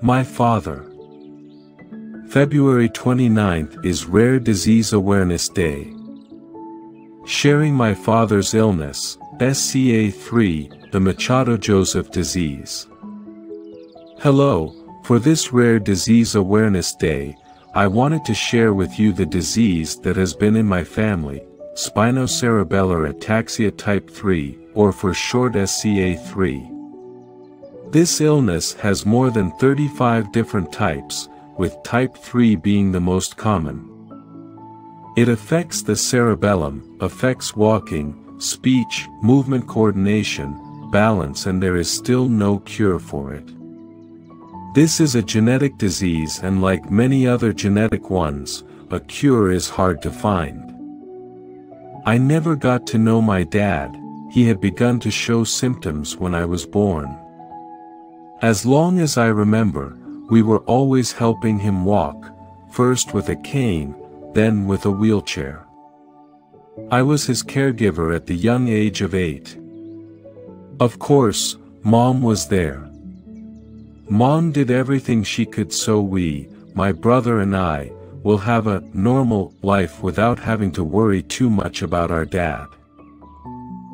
My father. February 29th is Rare Disease Awareness Day. Sharing my father's illness, SCA3, the Machado Joseph disease. Hello, for this Rare Disease Awareness Day, I wanted to share with you the disease that has been in my family, spinocerebellar ataxia type 3, or for short SCA3. This illness has more than 35 different types, with type 3 being the most common. It affects the cerebellum, affects walking, speech, movement coordination, balance, and there is still no cure for it. This is a genetic disease, and like many other genetic ones, a cure is hard to find. I never got to know my dad. He had begun to show symptoms when I was born. As long as I remember, we were always helping him walk, first with a cane, then with a wheelchair. I was his caregiver at the young age of 8. Of course, Mom was there. Mom did everything she could so we, my brother and I, will have a normal life without having to worry too much about our dad.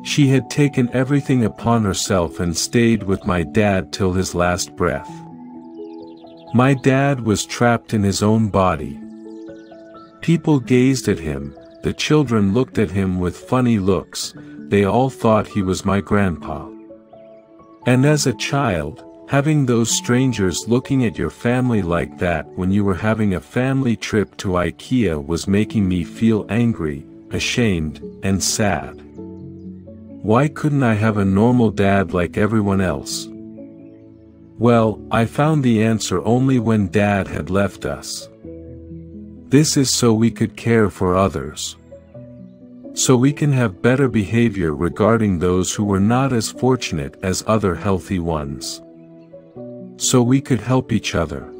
She had taken everything upon herself and stayed with my dad till his last breath. My dad was trapped in his own body. People gazed at him, the children looked at him with funny looks, they all thought he was my grandpa. And as a child, having those strangers looking at your family like that when you were having a family trip to IKEA was making me feel angry, ashamed, and sad. Why couldn't I have a normal dad like everyone else? Well, I found the answer only when Dad had left us. This is so we could care for others. So we can have better behavior regarding those who were not as fortunate as other healthy ones. So we could help each other.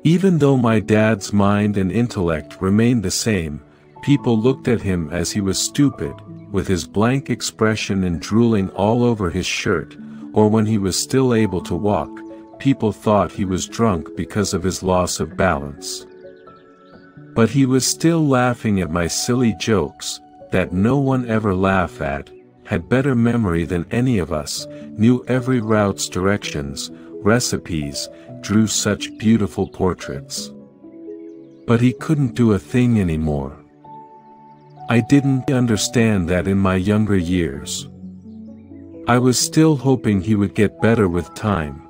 Even though my dad's mind and intellect remained the same, people looked at him as he was stupid, with his blank expression and drooling all over his shirt, or when he was still able to walk, people thought he was drunk because of his loss of balance. But he was still laughing at my silly jokes, that no one ever laughed at, had better memory than any of us, knew every route's directions, recipes, drew such beautiful portraits. But he couldn't do a thing anymore. I didn't understand that in my younger years. I was still hoping he would get better with time.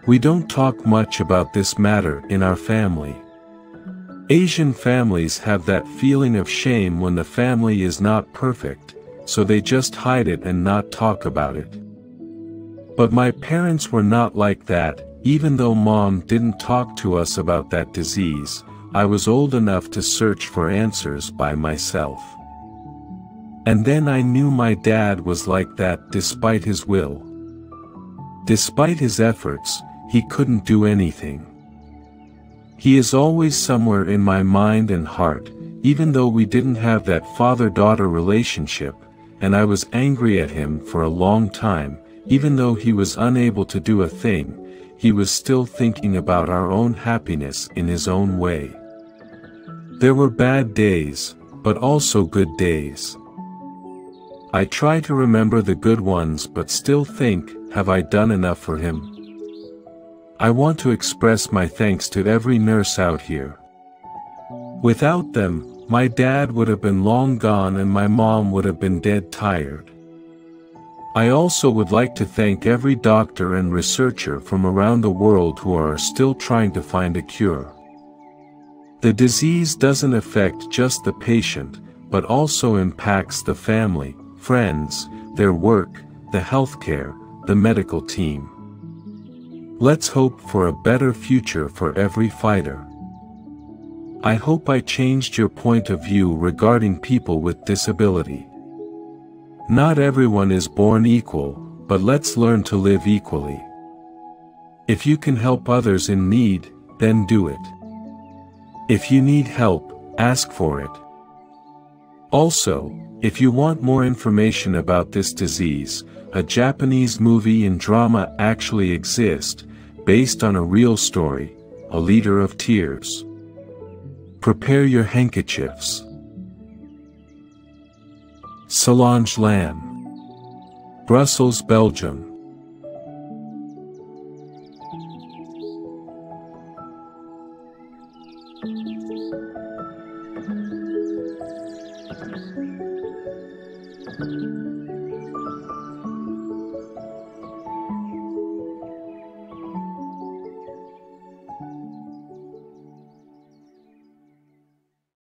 We don't talk much about this matter in our family. Asian families have that feeling of shame when the family is not perfect, so they just hide it and not talk about it. But my parents were not like that. Even though Mom didn't talk to us about that disease, I was old enough to search for answers by myself. And then I knew my dad was like that despite his will. Despite his efforts, he couldn't do anything. He is always somewhere in my mind and heart, even though we didn't have that father-daughter relationship, and I was angry at him for a long time. Even though he was unable to do a thing, he was still thinking about our own happiness in his own way. There were bad days, but also good days. I try to remember the good ones but still think, have I done enough for him? I want to express my thanks to every nurse out here. Without them, my dad would have been long gone and my mom would have been dead tired. I also would like to thank every doctor and researcher from around the world who are still trying to find a cure. The disease doesn't affect just the patient, but also impacts the family, friends, their work, the healthcare, the medical team. Let's hope for a better future for every fighter. I hope I changed your point of view regarding people with disability. Not everyone is born equal, but let's learn to live equally. If you can help others in need, then do it. If you need help, ask for it. Also, if you want more information about this disease, a Japanese movie and drama actually exist, based on a real story, A Leader of Tears. Prepare your handkerchiefs. Solange Lâm, Brussels, Belgium.